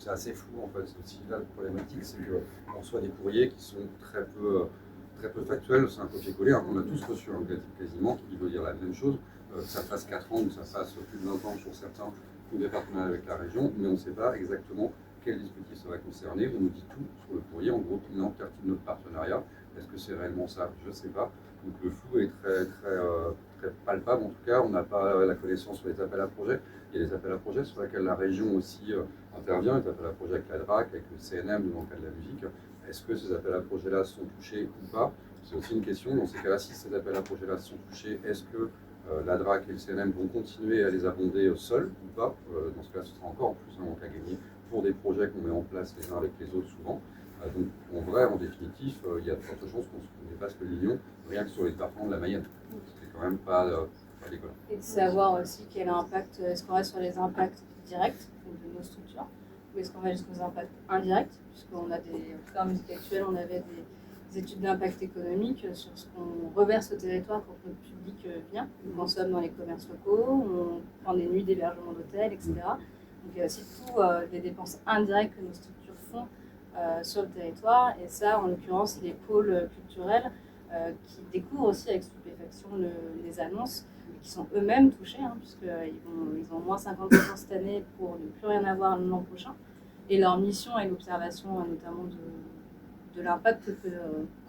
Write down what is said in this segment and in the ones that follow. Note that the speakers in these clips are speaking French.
C'est assez flou en fait. C'est aussi là la problématique, c'est qu'on reçoit des courriers qui sont très peu factuels. C'est un copier-coller qu'on a tous reçu quasiment, qui veut dire la même chose. Que ça fasse 4 ans ou ça fasse plus de 20 ans sur certains ou des partenariats avec la région, mais on ne sait pas exactement quel dispositif ça va concerner. On nous dit tout sur le courrier, en gros, une partie de notre partenariat. Est-ce que c'est réellement ça? Je ne sais pas. Donc le flou est très palpable. En tout cas, on n'a pas la connaissance sur les appels à projets. Il y a des appels à projets sur lesquels la région aussi intervient, les appels à projets avec la DRAC, avec le CNM dans le cas de la musique. Est-ce que ces appels à projets-là sont touchés ou pas? C'est aussi une question. Dans ces cas-là, si ces appels à projets-là sont touchés, est-ce que la DRAC et le CNM vont continuer à les abonder seuls ou pas? Dans ce cas, ce sera encore plus un manque à gagner pour des projets qu'on met en place les uns avec les autres souvent. Donc en vrai, en définitif, il y a de fortes chances qu'on dépasse le million, rien que sur les départements de la Mayenne. C'est quand même pas déconnant. Et de savoir aussi quel impact, est-ce qu'on reste sur les impacts directs de nos structures, ou est-ce qu'on va jusqu'aux impacts indirects, puisqu'on a des, en tout cas en musique actuelle, on avait des études d'impact économique sur ce qu'on reverse au territoire pour que notre public vient, on consomme dans les commerces locaux, on prend des nuits d'hébergement d'hôtel, etc. Donc il y a aussi toutes les dépenses indirectes que nos structures font sur le territoire, et ça, en l'occurrence, les pôles culturels qui découvrent aussi avec stupéfaction les annonces, qui sont eux-mêmes touchés, puisqu'ils ont moins 50% cette année pour ne plus rien avoir l'an prochain. Et leur mission est l'observation notamment de l'impact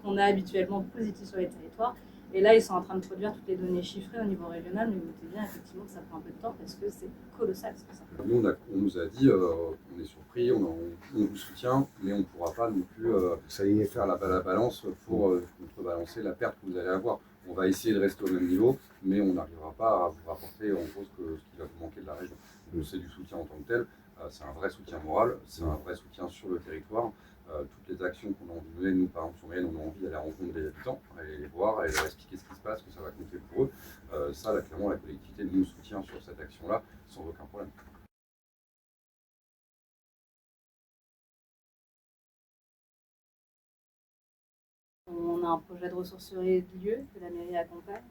qu'on a habituellement positif sur les territoires. Et là, ils sont en train de produire toutes les données chiffrées au niveau régional, mais vous notez bien effectivement que ça prend un peu de temps parce que c'est colossal. Nous, on nous a dit, on est surpris, on vous soutient, mais on ne pourra pas non plus faire la balance pour contrebalancer la perte que vous allez avoir. On va essayer de rester au même niveau, mais on n'arrivera pas à vous rapporter en gros ce qui va vous manquer de la région. Donc c'est du soutien en tant que tel, c'est un vrai soutien moral, c'est un vrai soutien sur le territoire. Toutes les actions qu'on a envie de mener, nous par exemple sur Mayenne, on a envie d'aller à la rencontre des habitants, aller les voir, aller leur expliquer ce qui se passe, que ça va compter pour eux. Ça, là, clairement, la collectivité nous soutient sur cette action-là sans aucun problème. On a un projet de ressourcerie de lieux que la mairie accompagne,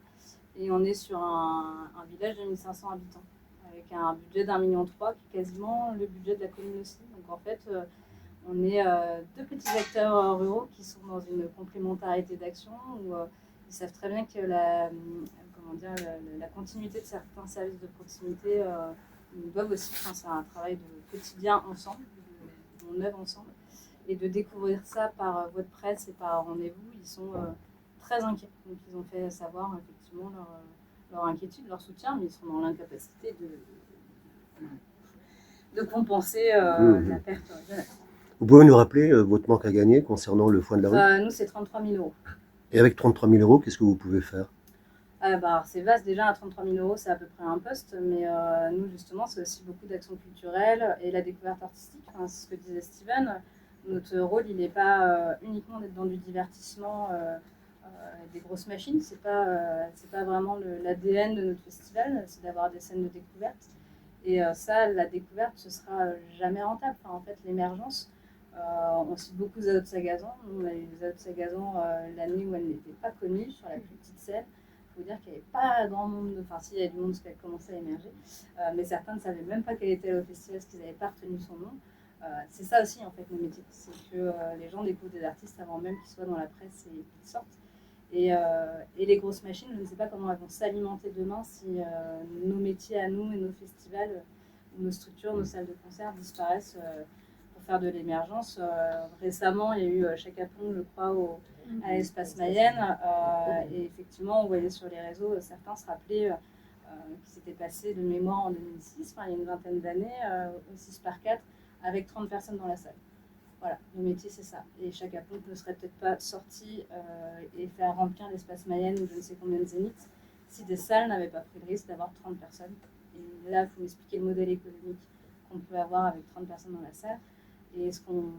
et on est sur un village de 1500 habitants avec un budget d'1,3 million qui est quasiment le budget de la commune aussi. Donc en fait, on est deux petits acteurs ruraux qui sont dans une complémentarité d'action où ils savent très bien que la continuité de certains services de proximité nous doivent aussi, c'est un travail de quotidien ensemble, on œuvre ensemble. Et de découvrir ça par voie de presse et par rendez-vous, ils sont très inquiets. Donc ils ont fait savoir effectivement leur inquiétude, leur soutien, mais ils sont dans l'incapacité de compenser la perte régionale. Vous pouvez nous rappeler votre manque à gagner concernant le foin de la rue? Nous, c'est 33 000 euros. Et avec 33 000 euros, qu'est-ce que vous pouvez faire? C'est vaste déjà, à 33 000 euros, c'est à peu près un poste, mais nous, justement, c'est aussi beaucoup d'actions culturelles et la découverte artistique. C'est ce que disait Steven. Notre rôle, il n'est pas uniquement d'être dans du divertissement, des grosses machines. C'est pas vraiment l'ADN de notre festival, c'est d'avoir des scènes de découverte. Et ça, la découverte, ce sera jamais rentable. En fait, l'émergence, on cite beaucoup Zao Sagazan. Nous, on a eu Zao Sagazan l'année où elle n'était pas connue, sur la plus petite scène. Il faut dire qu'il n'y avait pas grand monde, s'il y avait du monde, parce qu'elle commençait à émerger, mais certains ne savaient même pas qu'elle était allée au festival, parce qu'ils n'avaient pas retenu son nom. C'est ça aussi en fait nos métiers, c'est que les gens découvrent des artistes avant même qu'ils soient dans la presse et qu'ils sortent. Et les grosses machines, je ne sais pas comment elles vont s'alimenter demain si nos métiers à nous et nos festivals, nos structures, nos salles de concert disparaissent pour faire de l'émergence. Récemment, il y a eu Chaka Ponk, je crois, à l'Espace Mayenne, et effectivement, on voyait sur les réseaux certains se rappeler qui s'était passé de mémoire en 2006, il y a une vingtaine d'années, au 6x4, avec 30 personnes dans la salle. Voilà, le métier c'est ça. Et Chaka Ponk ne serait peut-être pas sorti et faire remplir l'Espace Mayenne ou je ne sais combien de zéniths si des salles n'avaient pas pris le risque d'avoir 30 personnes. Et là, il faut expliquer le modèle économique qu'on peut avoir avec 30 personnes dans la salle. Et est-ce qu'on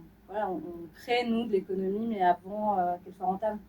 crée, nous, de l'économie, mais avant qu'elle soit rentable.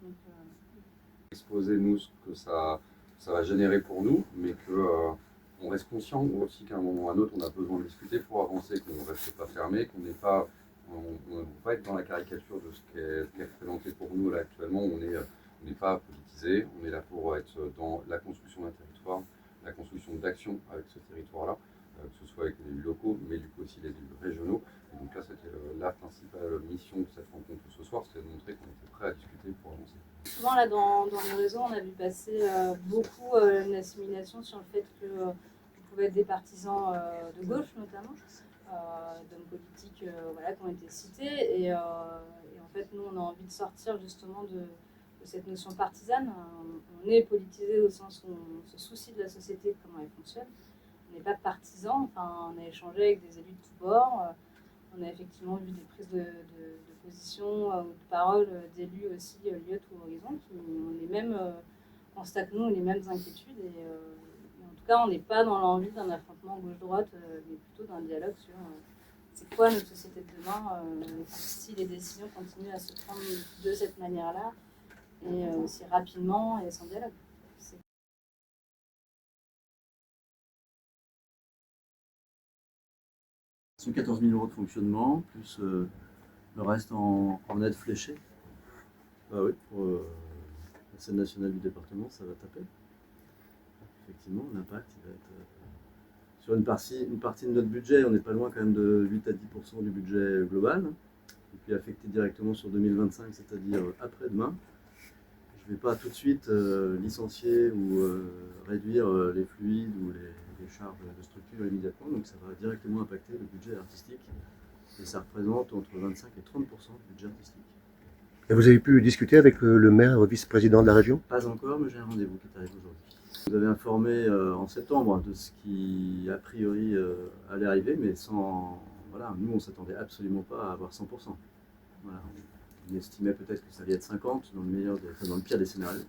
Exposer, nous, ce que ça va générer pour nous, mais qu'on reste conscient aussi qu'à un moment ou à un autre, on a besoin de discuter pour avancer, qu'on ne reste pas fermé, qu'on n'est pas... On ne va pas être dans la caricature de ce qui est présenté pour nous là actuellement. On n'est pas politisé, on est là pour être dans la construction d'un territoire, la construction d'actions avec ce territoire-là. que ce soit avec les élus locaux, mais du coup aussi les élus régionaux. Et donc là, c'était la principale mission de cette rencontre ce soir, c'était de montrer qu'on était prêt à discuter pour avancer. Souvent, là, dans les réseaux, on a vu passer beaucoup une assimilation sur le fait que vous pouvez être des partisans de gauche, notamment, d'hommes politiques voilà, qui ont été cités. Et en fait, nous, on a envie de sortir justement de cette notion partisane. On est politisé au sens où on se soucie de la société, de comment elle fonctionne. On n'est pas partisan. Enfin, on a échangé avec des élus de tous bords. On a effectivement vu des prises de position ou de parole d'élus aussi, Lyotte ou Horizon, qui ont les mêmes constats que nous, les mêmes inquiétudes. Et en tout cas, on n'est pas dans l'envie d'un affrontement gauche-droite, mais plutôt d'un dialogue sur c'est quoi notre société de demain, si les décisions continuent à se prendre de cette manière-là, et aussi rapidement et sans dialogue. 14 000 € de fonctionnement, plus le reste en aide fléchée. Bah oui, pour la scène nationale du département, ça va taper. Effectivement, l'impact, il va être sur une partie de notre budget. On n'est pas loin quand même de 8 à 10% du budget global. Et puis affecté directement sur 2025, c'est-à-dire après-demain. Je ne vais pas tout de suite licencier ou réduire les fluides ou les charges de structure immédiatement, donc ça va directement impacter le budget artistique, et ça représente entre 25 et 30% du budget artistique. Et vous avez pu discuter avec le maire, vice-président de la région? Pas encore, mais j'ai un rendez-vous qui arrive aujourd'hui. Vous avez informé en septembre de ce qui a priori allait arriver, mais sans... Voilà, nous on ne s'attendait absolument pas à avoir 100%. Voilà. On estimait peut-être que ça allait être 50 dans le pire des scénarios,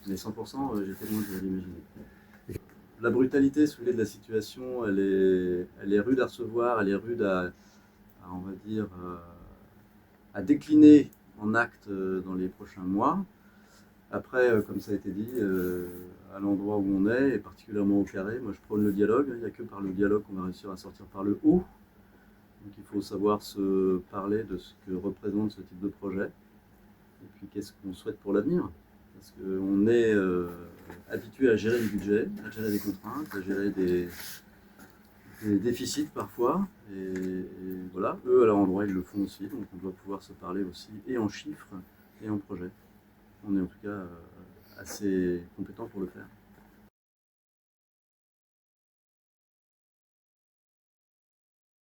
mais 100%, j'étais loin de l'imaginer. La brutalité, si vous voulez, de la situation, elle est rude à recevoir, elle est rude on va dire, à décliner en actes dans les prochains mois. Après, comme ça a été dit, à l'endroit où on est, et particulièrement au Carré, moi je prône le dialogue. Il n'y a que par le dialogue qu'on va réussir à sortir par le haut. Donc il faut savoir se parler de ce que représente ce type de projet, et puis qu'est-ce qu'on souhaite pour l'avenir. Parce qu'on est habitué à gérer le budget, à gérer des contraintes, à gérer des déficits parfois. Et voilà, eux à leur endroit ils le font aussi, donc on doit pouvoir se parler aussi et en chiffres et en projet. On est en tout cas assez compétents pour le faire.